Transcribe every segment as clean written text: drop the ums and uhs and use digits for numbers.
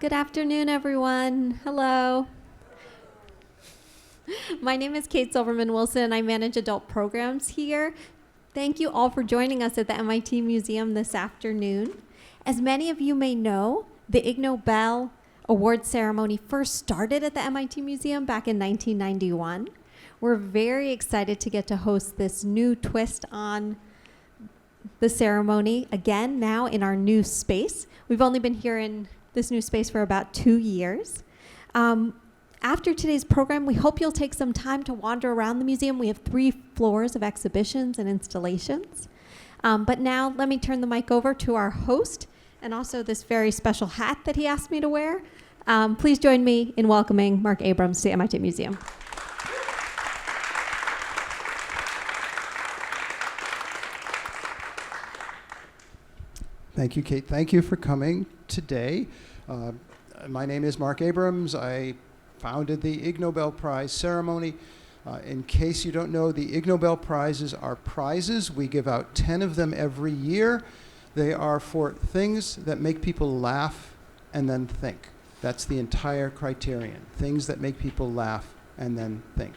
Good afternoon, everyone. Hello. My name is Kate Silverman-Wilson, and I manage adult programs here. Thank you all for joining us at the MIT Museum this afternoon. As many of you may know, the Ig Nobel Award ceremony first started at the MIT Museum back in 1991. We're very excited to get to host this new twist on the ceremony, again, now in our new space. We've only been here in this new space for about 2 years. After today's program, we hope you'll take some time to wander around the museum. We have 3 floors of exhibitions and installations. But now let me turn the mic over to our host and also this very special hat that he asked me to wear. Please join me in welcoming Mark Abrams to the MIT Museum. Thank you, Kate. Thank you for coming today. My name is Mark Abrams. I founded the Ig Nobel Prize ceremony. In case you don't know, the Ig Nobel Prizes are prizes. We give out 10 of them every year. They are for things that make people laugh and then think. That's the entire criterion, things that make people laugh and then think.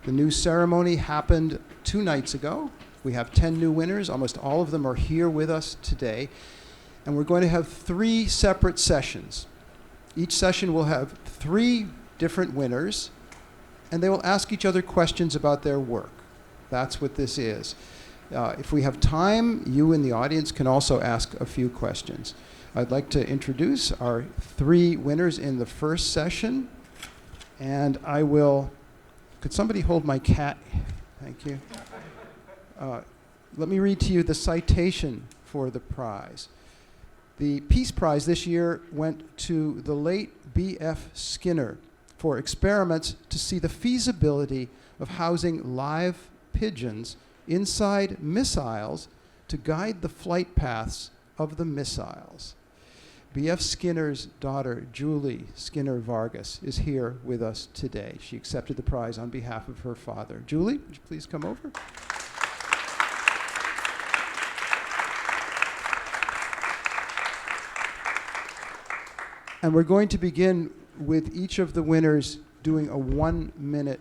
The new ceremony happened 2 nights ago. We have 10 new winners. Almost all of them are here with us today. And we're going to have 3 separate sessions. Each session will have 3 different winners, and they will ask each other questions about their work. That's what this is. If we have time, you in the audience can also ask a few questions. I'd like to introduce our 3 winners in the first session, and I will, could somebody hold my cat? Thank you. Let me read to you the citation for the prize. The Peace Prize this year went to the late B.F. Skinner for experiments to see the feasibility of housing live pigeons inside missiles to guide the flight paths of the missiles. B.F. Skinner's daughter, Julie Skinner Vargas, is here with us today. She accepted the prize on behalf of her father. Julie, would you please come over? And we're going to begin with each of the winners doing a 1-minute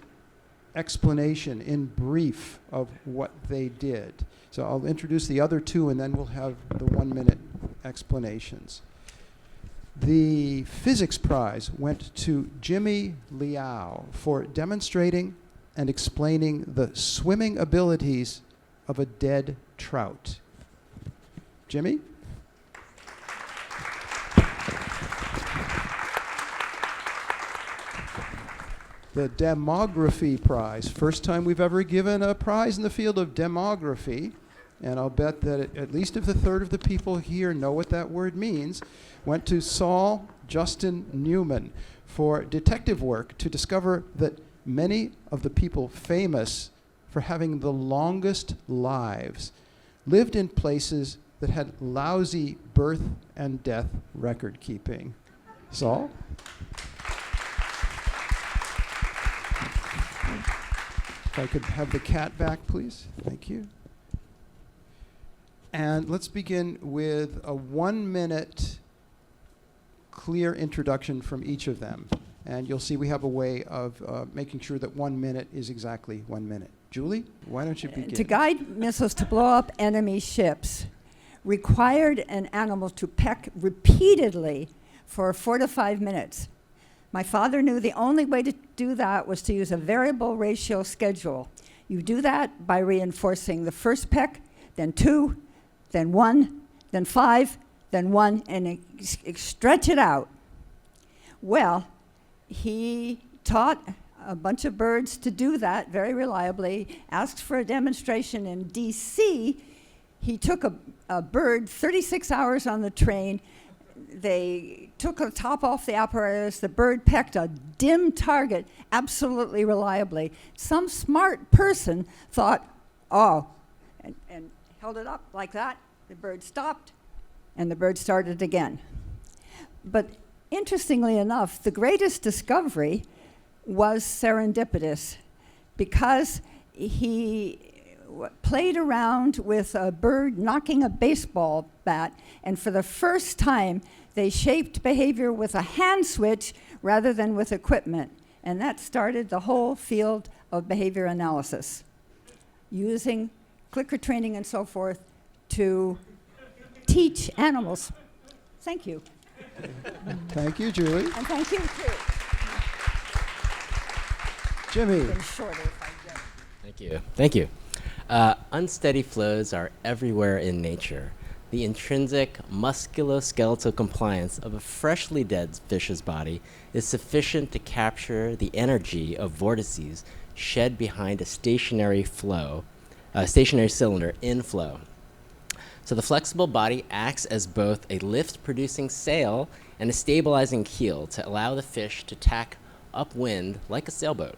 explanation in brief of what they did. So I'll introduce the other 2, and then we'll have the 1-minute explanations. The physics prize went to Jimmy Liao for demonstrating and explaining the swimming abilities of a dead trout. Jimmy? The demography prize, first time we've ever given a prize in the field of demography, and I'll bet that at least if a third of the people here know what that word means, went to Saul Justin Newman for detective work to discover that many of the people famous for having the longest lives lived in places that had lousy birth and death record keeping. Saul? If I could have the cat back, please. Thank you. And let's begin with a 1-minute clear introduction from each of them. And you'll see we have a way of making sure that 1 minute is exactly 1 minute. Julie, why don't you begin? To guide missiles to blow up enemy ships required an animal to peck repeatedly for 4 to 5 minutes. My father knew the only way to do that was to use a variable ratio schedule. You do that by reinforcing the first peck, then 2, then 1, then 5, then 1, and stretch it out. Well, he taught a bunch of birds to do that very reliably, asked for a demonstration in D.C. He took a bird 36 hours on the train. They took the top off the apparatus. The bird pecked a dim target absolutely reliably. Some smart person thought, and held it up like that. The bird stopped, and the bird started again. But interestingly enough, the greatest discovery was serendipitous because he played around with a bird knocking a baseball bat, and for the first time, they shaped behavior with a hand switch rather than with equipment. And that started the whole field of behavior analysis, using clicker training and so forth to teach animals. Thank you. Thank you, Julie. And thank you, too. Jimmy. Been shorter if I did. Thank you. Thank you. Unsteady flows are everywhere in nature. The intrinsic musculoskeletal compliance of a freshly dead fish's body is sufficient to capture the energy of vortices shed behind a stationary cylinder in flow. So the flexible body acts as both a lift-producing sail and a stabilizing keel to allow the fish to tack upwind like a sailboat.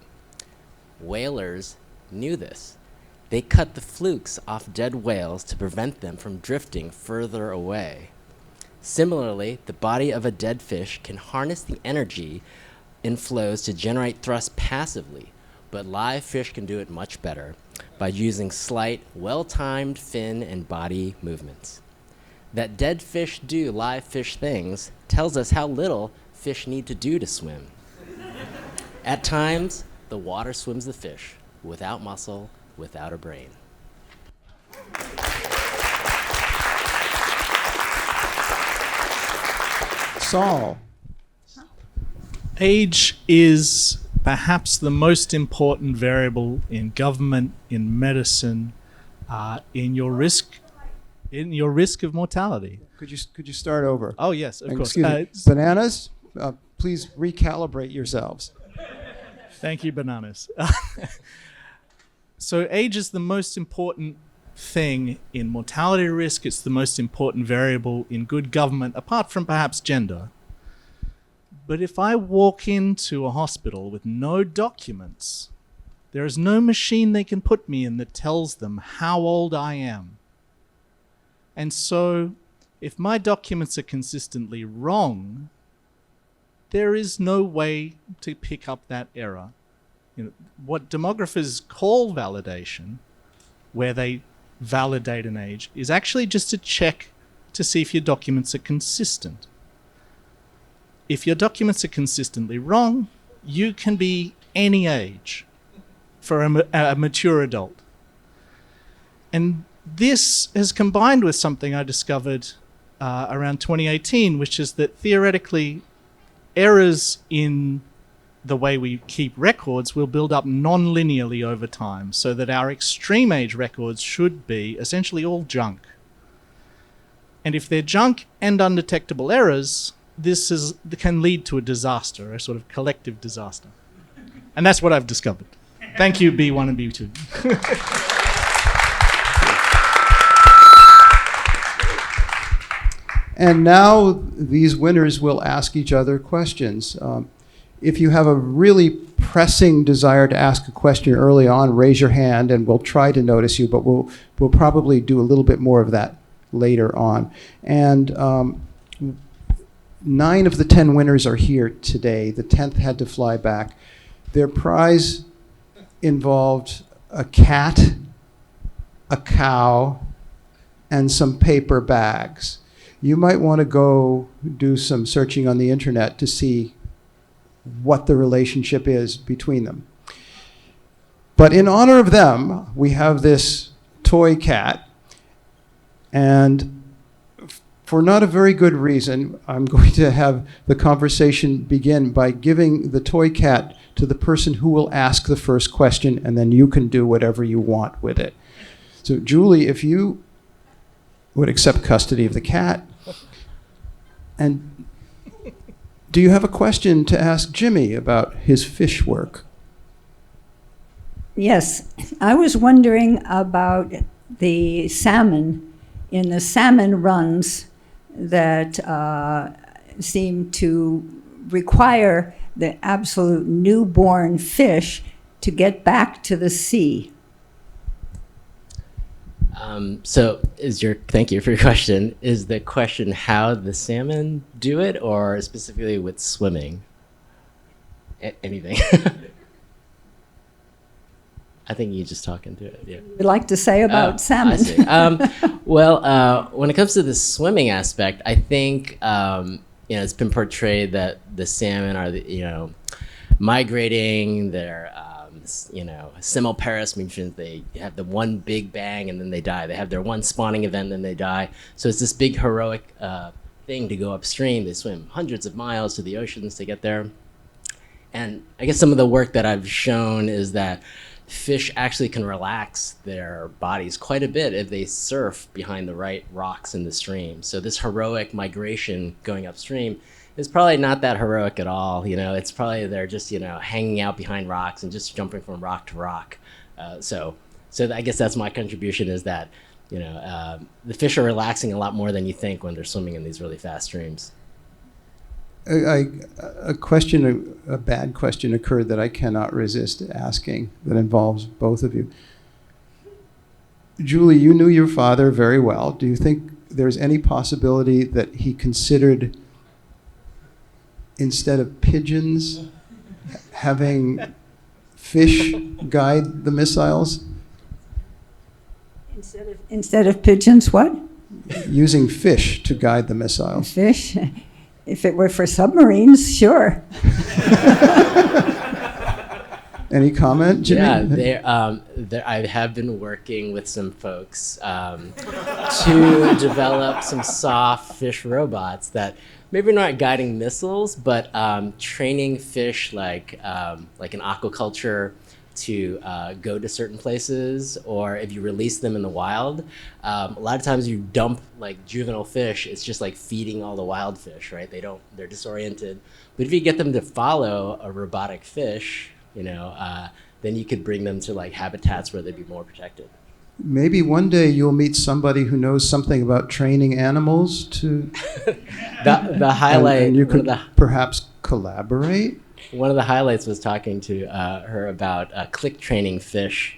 Whalers knew this. They cut the flukes off dead whales to prevent them from drifting further away. Similarly, the body of a dead fish can harness the energy in flows to generate thrust passively, but live fish can do it much better by using slight, well-timed fin and body movements. That dead fish do live fish things tells us how little fish need to do to swim. At times, the water swims the fish without muscle, without a brain. Saul. Age is perhaps the most important variable in government, in medicine, in your risk of mortality. Could you start over? Oh yes, of course. Excuse me. Bananas, please recalibrate yourselves. Thank you, bananas. So age is the most important thing in mortality risk. It's the most important variable in good government, apart from perhaps gender. But if I walk into a hospital with no documents, there is no machine they can put me in that tells them how old I am. And so, if my documents are consistently wrong, there is no way to pick up that error. You know, what demographers call validation, where they validate an age, is actually just a check to see if your documents are consistent. If your documents are consistently wrong, you can be any age for a mature adult. And this has combined with something I discovered around 2018, which is that theoretically errors in the way we keep records will build up non-linearly over time, so that our extreme age records should be essentially all junk. And if they're junk and undetectable errors, this can lead to a disaster, a sort of collective disaster. And that's what I've discovered. Thank you, B1 and B2. And now these winners will ask each other questions. If you have a really pressing desire to ask a question early on, raise your hand and we'll try to notice you, but we'll probably do a little bit more of that later on. And 9 of the 10 winners are here today. The 10th had to fly back. Their prize involved a cat, a cow, and some paper bags. You might want to go do some searching on the internet to see what the relationship is between them. But in honor of them, we have this toy cat, and for not a very good reason, I'm going to have the conversation begin by giving the toy cat to the person who will ask the first question, and then you can do whatever you want with it. So Julie, if you would accept custody of the cat, and do you have a question to ask Jimmy about his fish work? Yes, I was wondering about the salmon in the salmon runs that seem to require the absolute newborn fish to get back to the sea. Thank you for your question. Is the question how the salmon do it, or specifically with swimming? Anything? I think you just talking to it. Yeah. Would like to say about salmon? I see. Well, when it comes to the swimming aspect, I think it's been portrayed that the salmon are migrating. They're simiparous, means they have the one big bang and then they die. They have their one spawning event and then they die. So it's this big heroic thing to go upstream. They swim hundreds of miles to the oceans to get there. And I guess some of the work that I've shown is that fish actually can relax their bodies quite a bit if they surf behind the right rocks in the stream. So this heroic migration going upstream is probably not that heroic at all. It's probably they're just hanging out behind rocks and just jumping from rock to rock. So I guess that's my contribution, is that the fish are relaxing a lot more than you think when they're swimming in these really fast streams. A bad question occurred that I cannot resist asking, that involves both of you. Julie, you knew your father very well. Do you think there's any possibility that he considered, instead of pigeons, having fish guide the missiles? Instead of pigeons, what? Using fish to guide the missiles. Fish? If it were for submarines, sure. Any comment, Jimmy? Yeah, I have been working with some folks to develop some soft fish robots that maybe not guiding missiles, but training fish like in aquaculture to go to certain places, or if you release them in the wild, a lot of times you dump like juvenile fish, it's just like feeding all the wild fish, right? They're disoriented. But if you get them to follow a robotic fish, then you could bring them to like habitats where they'd be more protected. Maybe one day you'll meet somebody who knows something about training animals to the highlight, and you could perhaps collaborate. One of the highlights was talking to her about click training fish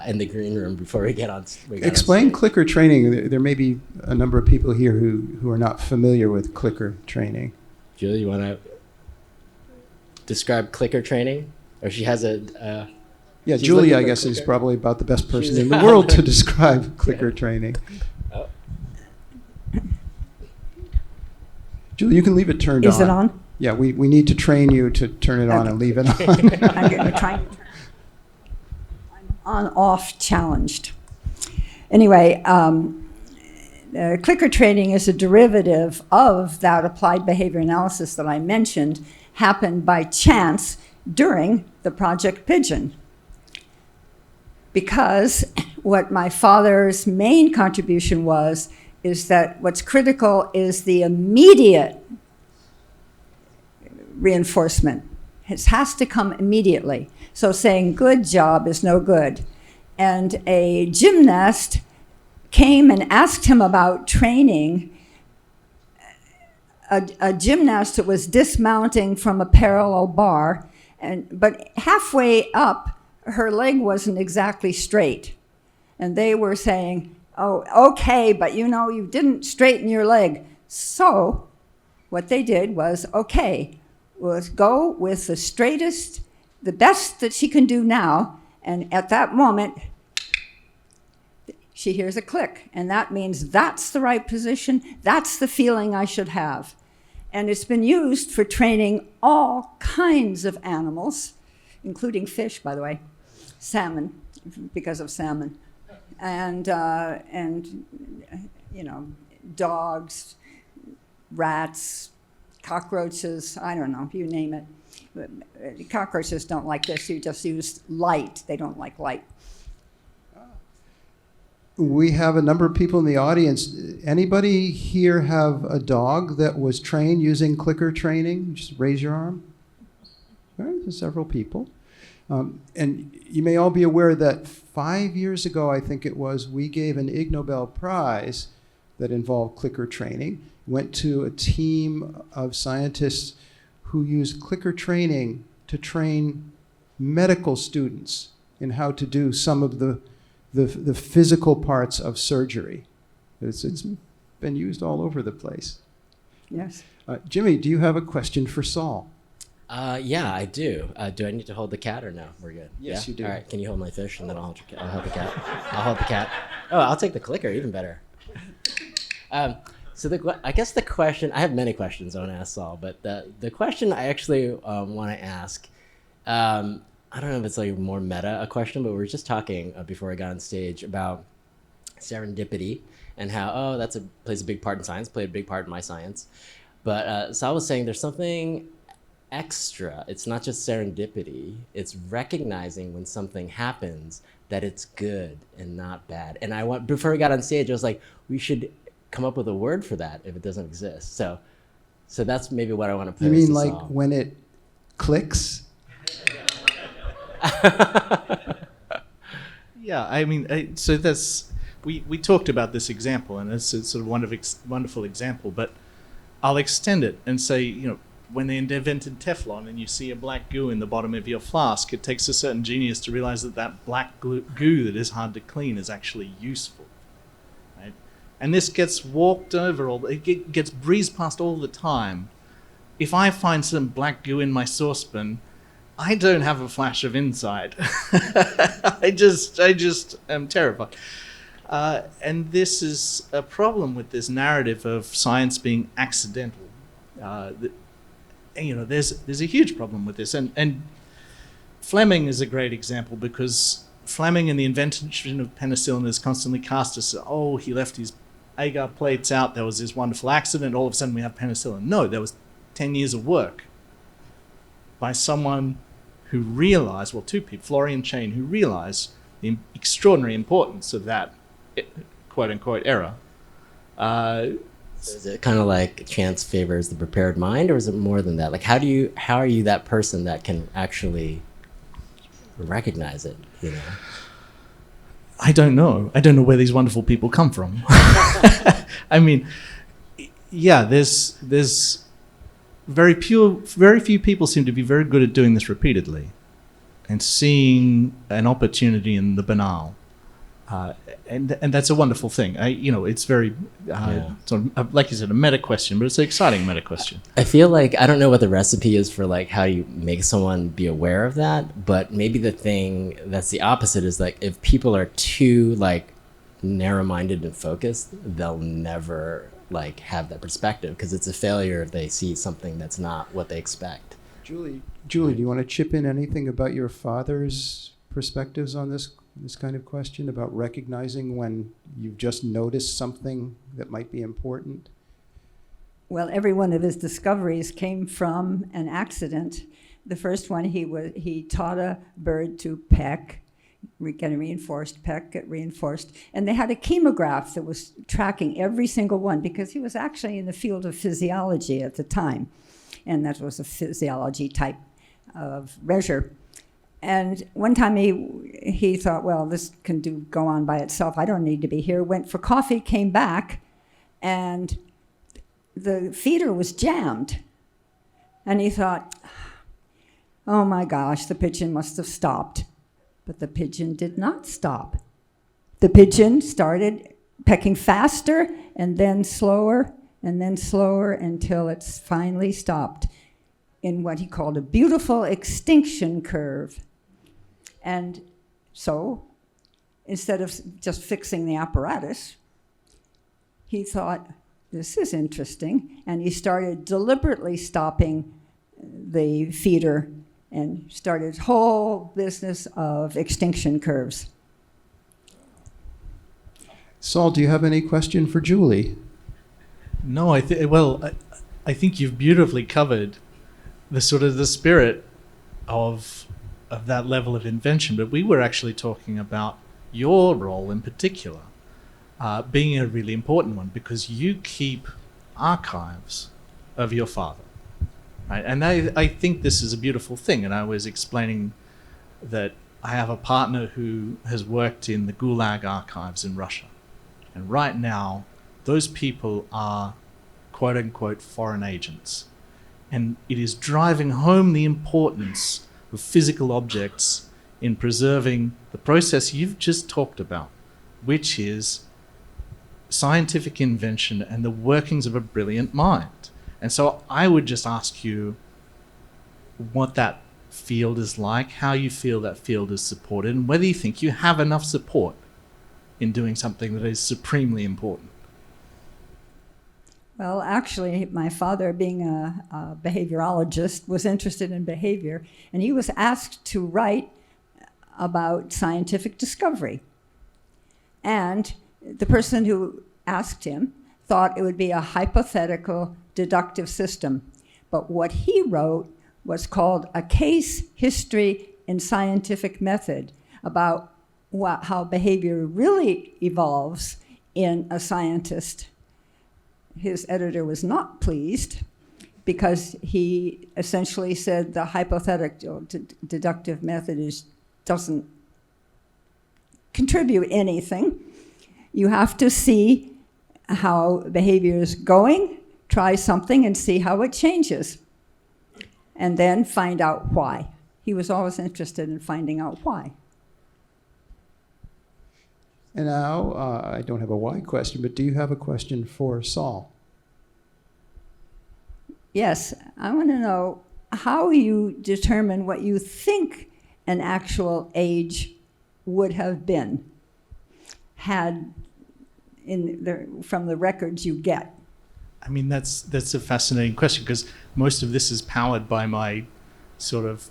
in the green room before we get on. Explain clicker training. There may be a number of people here who are not familiar with clicker training. Julie, you want to describe clicker training? Or she has a... yeah, Julie, I guess, is probably about the best person in the world to describe clicker training. Oh. Julie, you can leave it turned on. Is it on? Yeah, we need to train you to turn it on and leave it on. I'm going to try. I'm on-off challenged. Anyway, clicker training is a derivative of that applied behavior analysis that I mentioned, happened by chance during the Project Pigeon. Because what my father's main contribution is that what's critical is the immediate reinforcement. It has to come immediately. So saying good job is no good. And a gymnast came and asked him about training a gymnast that was dismounting from a parallel bar, but halfway up, her leg wasn't exactly straight. And they were saying, oh, okay, but you didn't straighten your leg. So what they did was, okay, was go with the straightest, the best that she can do now. And at that moment, she hears a click. And that means that's the right position. That's the feeling I should have. And it's been used for training all kinds of animals, including fish, by the way, salmon, because of salmon, and dogs, rats, cockroaches, I don't know, you name it. Cockroaches don't like this. You just use light. They don't like light. We have a number of people in the audience. Anybody here have a dog that was trained using clicker training? Just raise your arm. All right, there's several people. And you may all be aware that 5 years ago, I think it was, we gave an Ig Nobel Prize that involved clicker training. Went to a team of scientists who used clicker training to train medical students in how to do some of the physical parts of surgery. It's been used all over the place. Yes. Jimmy, do you have a question for Saul? Yeah, I do. Do I need to hold the cat or no? We're good. Yes, Yeah? you do. All right, can you hold my fish and then I'll hold your cat? I'll hold the cat. I'll hold the cat. Oh, I'll take the clicker, even better. I guess the question, I have many questions I want to ask Saul, but the question I actually want to ask, I don't know if it's like more meta a question, but we were just talking before I got on stage about serendipity and how, plays a big part in science, played a big part in my science. But Saul was saying there's something extra. It's not just serendipity. It's recognizing when something happens that it's good and not bad. And before we got on stage, I was like, we should come up with a word for that if it doesn't exist. So that's maybe what I want to pose. You mean to like Saul. when it clicks? Yeah, I mean, so we talked about this example, and it's a sort of wonderful example, but I'll extend it and say, when they invented Teflon and you see a black goo in the bottom of your flask, it takes a certain genius to realize that black goo that is hard to clean is actually useful, right? And this gets walked over, it gets breezed past all the time. If I find some black goo in my saucepan, I don't have a flash of insight. I just am terrified. And this is a problem with this narrative of science being accidental. There's a huge problem with this. And Fleming is a great example, because Fleming and the invention of penicillin is constantly cast as, he left his agar plates out, there was this wonderful accident, all of a sudden we have penicillin. No, there was 10 years of work by someone who realized, two people, Florian Chain, who realized the extraordinary importance of that quote-unquote error. Is it kind of like chance favors the prepared mind, or is it more than that? Like, how are you that person that can actually recognize it, I don't know. I don't know where these wonderful people come from. I mean, yeah, there's very few people seem to be very good at doing this repeatedly and seeing an opportunity in the banal. And that's a wonderful thing. It's very, sort of, like you said, a meta question, but it's an exciting meta question. I feel like I don't know what the recipe is for like how you make someone be aware of that, but maybe the thing that's the opposite is like if people are too like narrow-minded and focused, they'll never like have that perspective, because it's a failure if they see something that's not what they expect. Julie, do you want to chip in anything about your father's perspectives on this kind of question about recognizing when you've just noticed something that might be important? Well, every one of his discoveries came from an accident. The first one, he taught a bird to peck, get reinforced, peck, get reinforced. And they had a chemograph that was tracking every single one, because he was actually in the field of physiology at the time. And that was a physiology type of measure. And one time he thought, well, this can go on by itself. I don't need to be here. Went for coffee, came back, and the feeder was jammed. And he thought, oh my gosh, the pigeon must have stopped. But the pigeon did not stop. The pigeon started pecking faster and then slower until it finally stopped in what he called a beautiful extinction curve. And so, instead of just fixing the apparatus, he thought, this is interesting, and he started deliberately stopping the feeder and started whole business of extinction curves. Saul, do you have any question for Julie? No, I think you've beautifully covered the sort of the spirit of that level of invention, but we were actually talking about your role in particular being a really important one, because you keep archives of your father, right? And I think this is a beautiful thing, and I was explaining that I have a partner who has worked in the Gulag archives in Russia, and right now those people are quote-unquote foreign agents, and it is driving home the importance of physical objects in preserving the process you've just talked about, which is scientific invention and the workings of a brilliant mind. And so I would just ask you, what that field is like, how you feel that field is supported, and whether you think you have enough support in doing something that is supremely important. Well, actually, my father, being a behaviorologist, was interested in behavior, and he was asked to write about scientific discovery. And the person who asked him thought it would be a hypothetical deductive system. But what he wrote was called A Case History in Scientific Method, about how behavior really evolves in a scientist. His editor was not pleased because he essentially said the hypothetical deductive method doesn't contribute anything. You have to see how behavior is going, try something and see how it changes, and then find out why. He was always interested in finding out why. And now, I don't have a why question, but do you have a question for Saul? Yes, I want to know how you determine what you think an actual age would have been from the records you get. I mean, that's a fascinating question, because most of this is powered by my sort of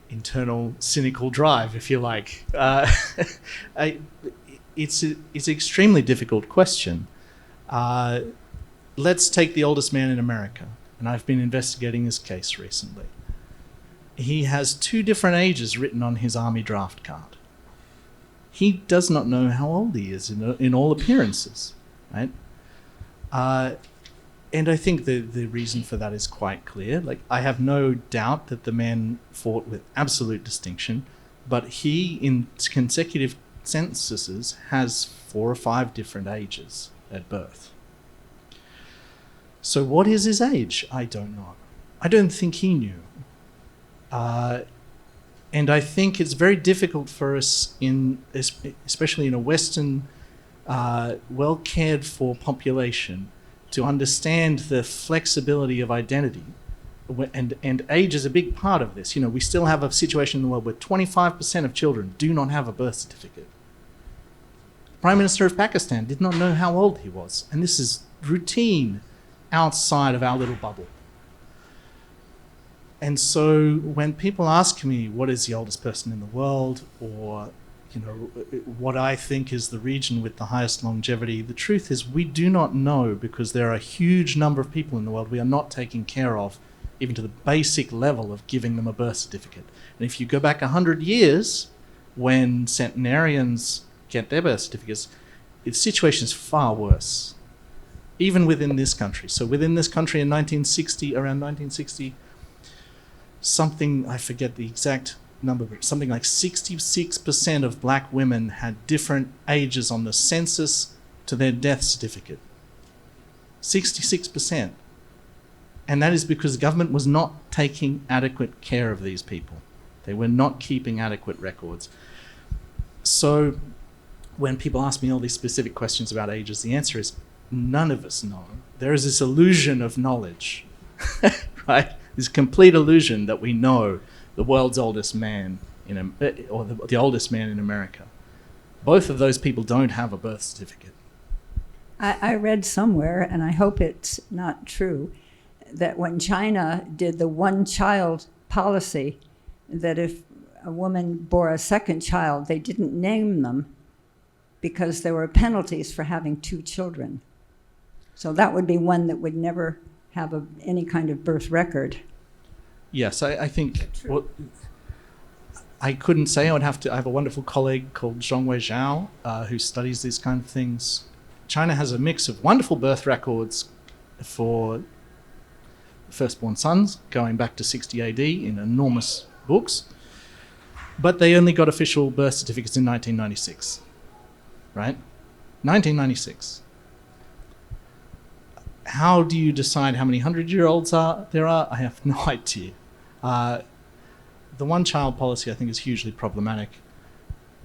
internal cynical drive, if you like. It's an extremely difficult question. Let's take the oldest man in America, and I've been investigating his case recently. He has 2 different ages written on his army draft card. He does not know how old he is in all appearances, right? And I think the reason for that is quite clear. Like, I have no doubt that the man fought with absolute distinction, but he, in consecutive censuses, has 4 or 5 different ages at birth. So what is his age? I don't know. I don't think he knew. And I think it's very difficult for us, especially in a Western, well-cared-for population, to understand the flexibility of identity. And age is a big part of this. You know, we still have a situation in the world where 25% of children do not have a birth certificate. The Prime Minister of Pakistan did not know how old he was, and this is routine outside of our little bubble. And so when people ask me what is the oldest person in the world, or what I think is the region with the highest longevity, the truth is we do not know, because there are a huge number of people in the world we are not taking care of, even to the basic level of giving them a birth certificate. And if you go back 100 years, when centenarians get their birth certificates, the situation is far worse, even within this country. So within this country in around 1960, something, I forget the exact number, but something like 66% of black women had different ages on the census to their death certificate. 66%. And that is because the government was not taking adequate care of these people. They were not keeping adequate records. So when people ask me all these specific questions about ages, the answer is none of us know. There is this illusion of knowledge, right? This complete illusion that we know the world's oldest man, or the oldest man in America. Both of those people don't have a birth certificate. I read somewhere, and I hope it's not true, that when China did the one-child policy, that if a woman bore a second child, they didn't name them because there were penalties for having 2 children. So that would be one that would never have any kind of birth record. Yes, I think I couldn't say. I have a wonderful colleague called Zhongwei Zhao who studies these kind of things. China has a mix of wonderful birth records for firstborn sons going back to 60 AD in enormous books, but they only got official birth certificates in 1996, right? 1996. How do you decide how many 100-year-olds there are? I have no idea. The one-child policy, I think, is hugely problematic.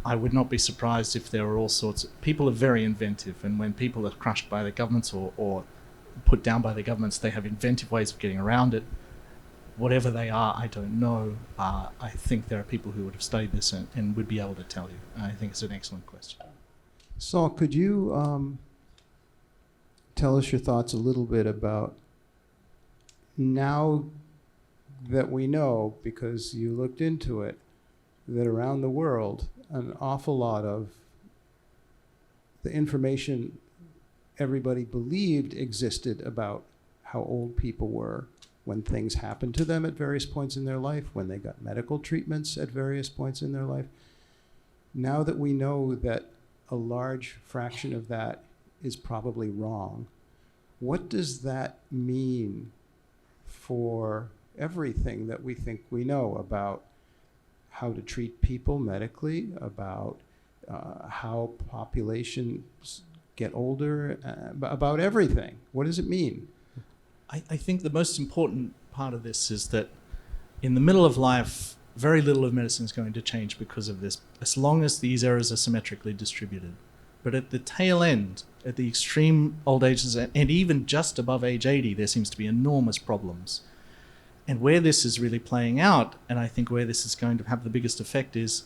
I would not be surprised if there were all sorts of... People are very inventive, and when people are crushed by their governments or put down by their governments, they have inventive ways of getting around it. whatever they are, I don't know. I think there are people who would have studied this and would be able to tell you. I think it's an excellent question. Saul, could you tell us your thoughts a little bit about, now that we know, because you looked into it, that around the world, an awful lot of the information everybody believed existed about how old people were when things happened to them at various points in their life, when they got medical treatments at various points in their life. Now that we know that a large fraction of that is probably wrong, what does that mean for everything that we think we know about how to treat people medically, about how populations get older, about everything? What does it mean? I think the most important part of this is that in the middle of life, very little of medicine is going to change because of this, as long as these errors are symmetrically distributed. But at the tail end, at the extreme old ages, and even just above age 80, there seems to be enormous problems. And where this is really playing out, and I think where this is going to have the biggest effect, is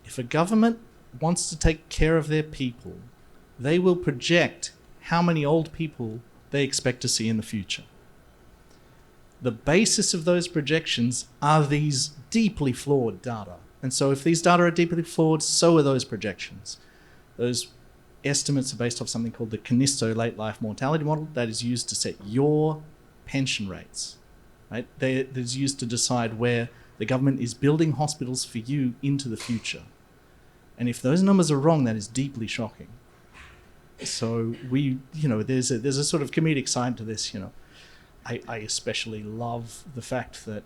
if a government wants to take care of their people, they will project how many old people they expect to see in the future. The basis of those projections are these deeply flawed data. And so if these data are deeply flawed, so are those projections. Those estimates are based off something called the Canisto late life mortality model that is used to set your pension rates. Right? That is used to decide where the government is building hospitals for you into the future. And if those numbers are wrong, that is deeply shocking. So there's a sort of comedic side to this. I especially love the fact that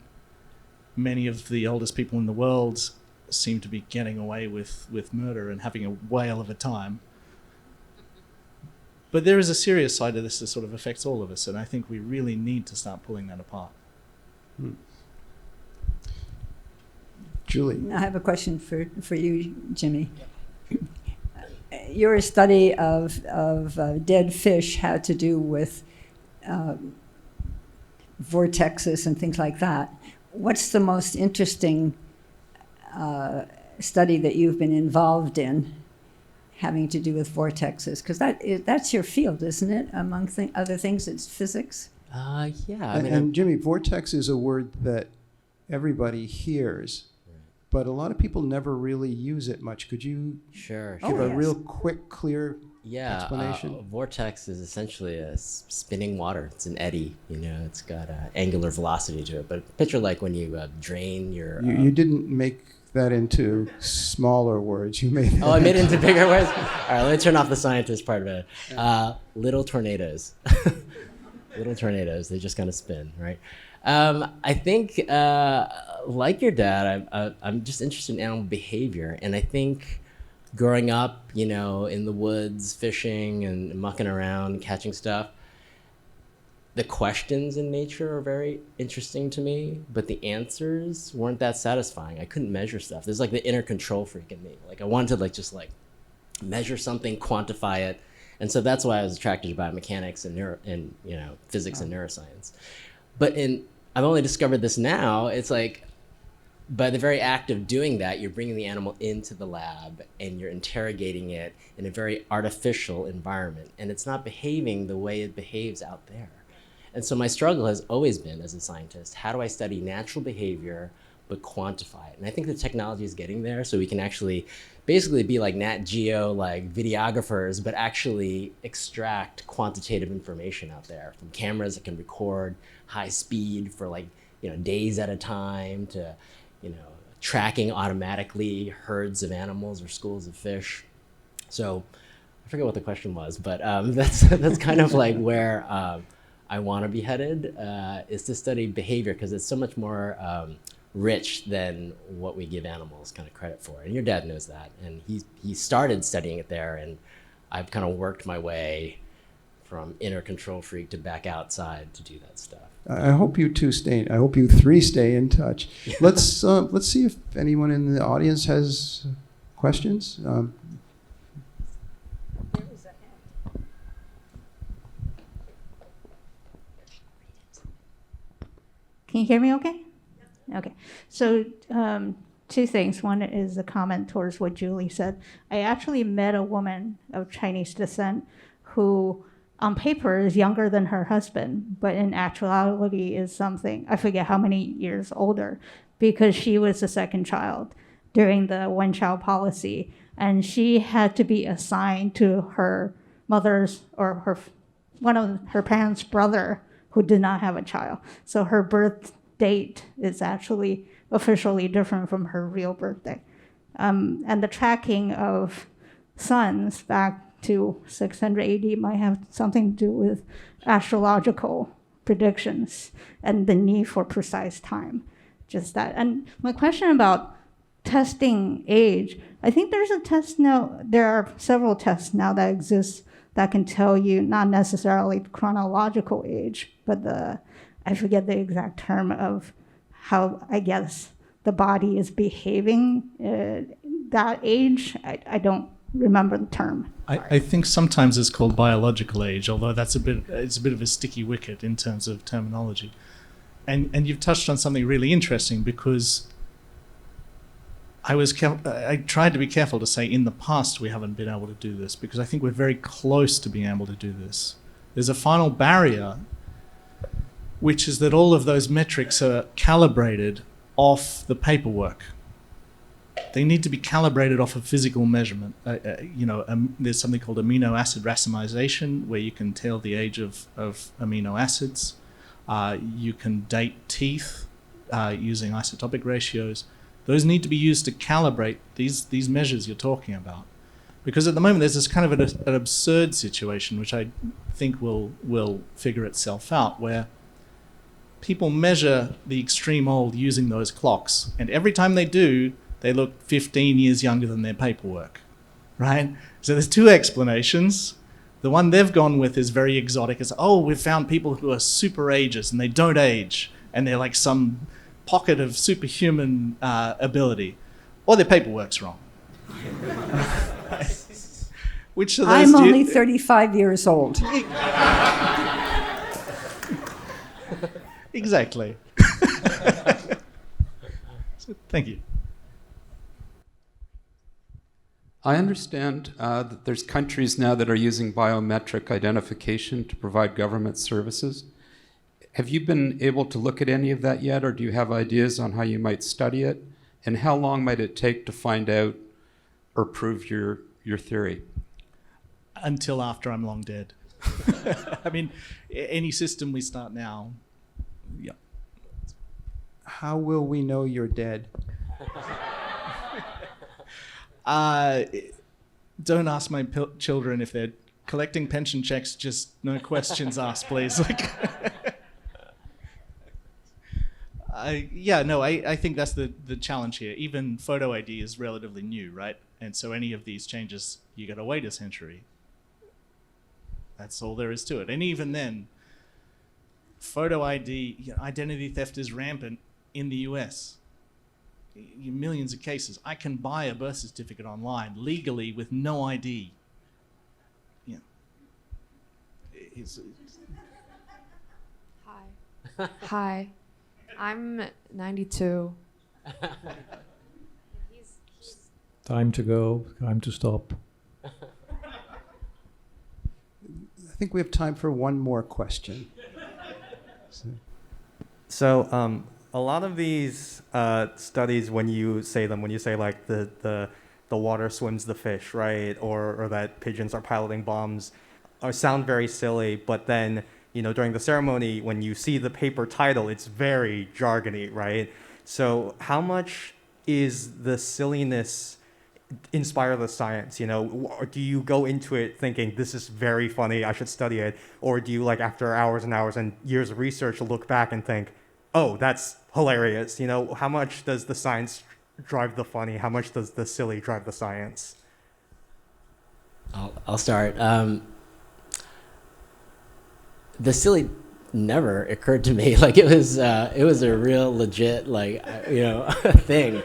many of the oldest people in the world seem to be getting away with murder and having a whale of a time. But there is a serious side to this that sort of affects all of us, and I think we really need to start pulling that apart. Julie. I have a question for you, Jimmy. Your study of dead fish had to do with vortexes and things like that. What's the most interesting study that you've been involved in having to do with vortexes? Because that's your field, isn't it? Among other things, it's physics. Yeah. And Jimmy, vortex is a word that everybody hears, but a lot of people never really use it much. Could you Sure. give a real quick, clear explanation? Vortex is essentially a spinning water. It's an eddy. It's got angular velocity to it. But picture like when you drain your. You didn't make that into smaller words. You made. I made it into bigger words. All right, let me turn off the scientist part of it. Little tornadoes. Little tornadoes. They just kind of spin, right? I think, like your dad, I'm just interested in animal behavior, and I think growing up, in the woods, fishing and mucking around, catching stuff, the questions in nature are very interesting to me, but the answers weren't that satisfying. I couldn't measure stuff. There's like the inner control freak in me. Like I wanted to just measure something, quantify it, and so that's why I was attracted to biomechanics and physics and neuroscience. But I've only discovered this now. It's like, by the very act of doing that, you're bringing the animal into the lab and you're interrogating it in a very artificial environment. And it's not behaving the way it behaves out there. And so my struggle has always been, as a scientist, how do I study natural behavior but quantify it? And I think the technology is getting there, so we can actually basically be like Nat Geo, like videographers, but actually extract quantitative information out there from cameras that can record high speed for days at a time to, tracking automatically herds of animals or schools of fish. So I forget what the question was, but that's kind of like where I want to be headed, is to study behavior, because it's so much more rich than what we give animals kind of credit for. And your dad knows that. And he started studying it there, and I've kind of worked my way from inner control freak to back outside to do that stuff. I hope you three stay in touch. Yeah. Let's see if anyone in the audience has questions. Can you hear me okay? Okay. So two things. One is a comment towards what Julie said. I actually met a woman of Chinese descent who on paper is younger than her husband, but in actuality is something, I forget how many years older, because she was the second child during the one-child policy. And she had to be assigned to her mother's or one of her parents' brother who did not have a child. So her birth date is actually officially different from her real birthday. And the tracking of sons back to 600 AD might have something to do with astrological predictions and the need for precise time. Just that. And my question about testing age, I think there's a test now, there are several tests now that exist that can tell you not necessarily chronological age, but I forget the exact term of how, I guess, the body is behaving that age. I don't remember the term. I think sometimes it's called biological age, although it's a bit of a sticky wicket in terms of terminology. And you've touched on something really interesting, because I tried to be careful to say in the past we haven't been able to do this, because I think we're very close to being able to do this. There's a final barrier, which is that all of those metrics are calibrated off the paperwork. They need to be calibrated off a physical measurement. There's something called amino acid racemization, where you can tell the age of amino acids. You can date teeth using isotopic ratios. Those need to be used to calibrate these measures you're talking about. Because at the moment there's this kind of an absurd situation, which I think will figure itself out, where people measure the extreme old using those clocks, and every time they do, they look 15 years younger than their paperwork, right? So there's two explanations. The one they've gone with is very exotic. It's, we've found people who are super ages and they don't age, and they're like some pocket of superhuman ability, or their paperwork's wrong. Which of those I'm only 35 years old. Exactly. So, thank you. I understand that there's countries now that are using biometric identification to provide government services. Have you been able to look at any of that yet, or do you have ideas on how you might study it? And how long might it take to find out or prove your theory? Until after I'm long dead. I mean, any system we start now, yeah. How will we know you're dead? Don't ask my children if they're collecting pension checks. Just no questions asked, please. I think that's the challenge here. Even photo ID is relatively new, right? And so any of these changes, you got to wait a century. That's all there is to it. And even then, photo ID, identity theft is rampant in the US. Millions of cases. I can buy a birth certificate online legally with no ID. Yeah. Hi. Hi. I'm 92. Time to go, time to stop. I think we have time for one more question. So a lot of these studies, when you say like the water swims the fish, right, or that pigeons are piloting bombs, sound very silly, but then during the ceremony, when you see the paper title, it's very jargony, right? So how much is the silliness inspire the science? Or do you go into it thinking this is very funny, I should study it, or do you, like, after hours and hours and years of research, look back and think, oh, that's hilarious? How much does the science drive the funny? How much does the silly drive the science? I'll start. The silly never occurred to me. Like, it was a real legit, thing.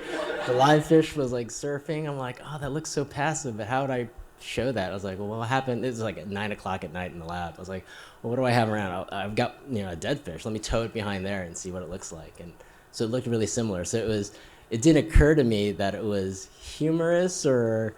The live fish was like surfing. I'm like, oh, that looks so passive, but how would I show that. I was like, well, what happened? It was like at 9 o'clock at night in the lab. I was like, well, what do I have around? I've got, a dead fish. Let me tow it behind there and see what it looks like. And so it looked really similar. So it didn't occur to me that it was humorous or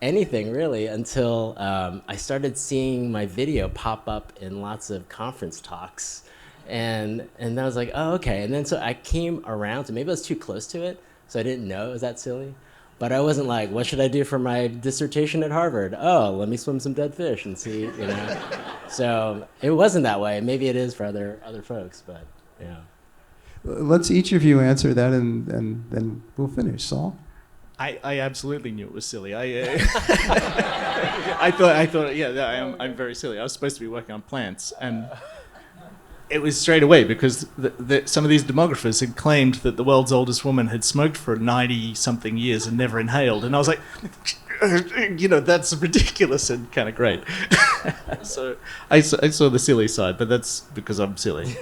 anything really until I started seeing my video pop up in lots of conference talks. And I was like, oh, okay. And then so I came around to, maybe I was too close to it, so I didn't know it was that silly. But I wasn't like, what should I do for my dissertation at Harvard? Oh, let me swim some dead fish and see, So it wasn't that way. Maybe it is for other folks, but yeah. Let's each of you answer that, and then we'll finish. Saul? I absolutely knew it was silly. I thought, yeah, I'm very silly. I was supposed to be working on plants, and it was straight away because some of these demographers had claimed that the world's oldest woman had smoked for 90-something years and never inhaled. And I was like, that's ridiculous and kind of great. So I saw the silly side, but that's because I'm silly.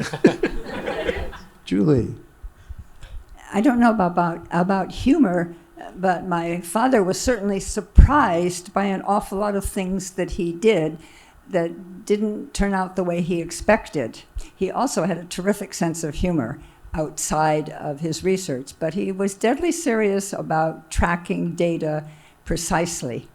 Julie? I don't know about humor, but my father was certainly surprised by an awful lot of things that he did that didn't turn out the way he expected. He also had a terrific sense of humor outside of his research, but he was deadly serious about tracking data precisely.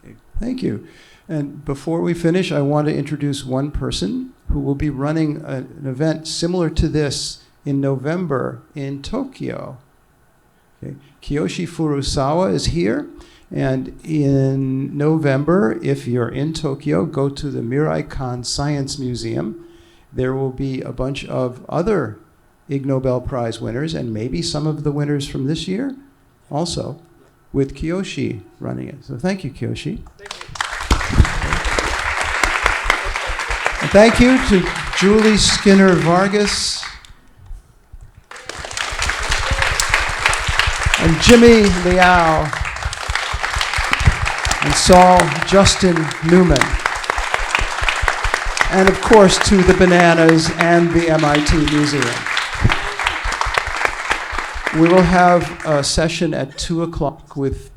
Okay, thank you. And before we finish, I want to introduce one person who will be running an event similar to this in November in Tokyo. Okay. Kiyoshi Furusawa is here. And in November, if you're in Tokyo, go to the Mirai-kan Science Museum. There will be a bunch of other Ig Nobel Prize winners, and maybe some of the winners from this year also, with Kiyoshi running it. So thank you, Kiyoshi. And thank you to Julie Skinner Vargas and Jimmy Liao and Saul Justin Newman. And of course to the Bananas and the MIT Museum. We will have a session at 2 o'clock with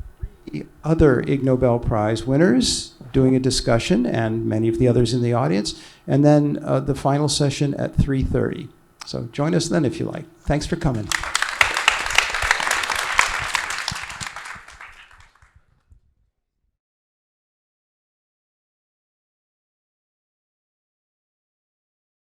the other Ig Nobel Prize winners doing a discussion, and many of the others in the audience, and then the final session at 3:30. So join us then if you like. Thanks for coming.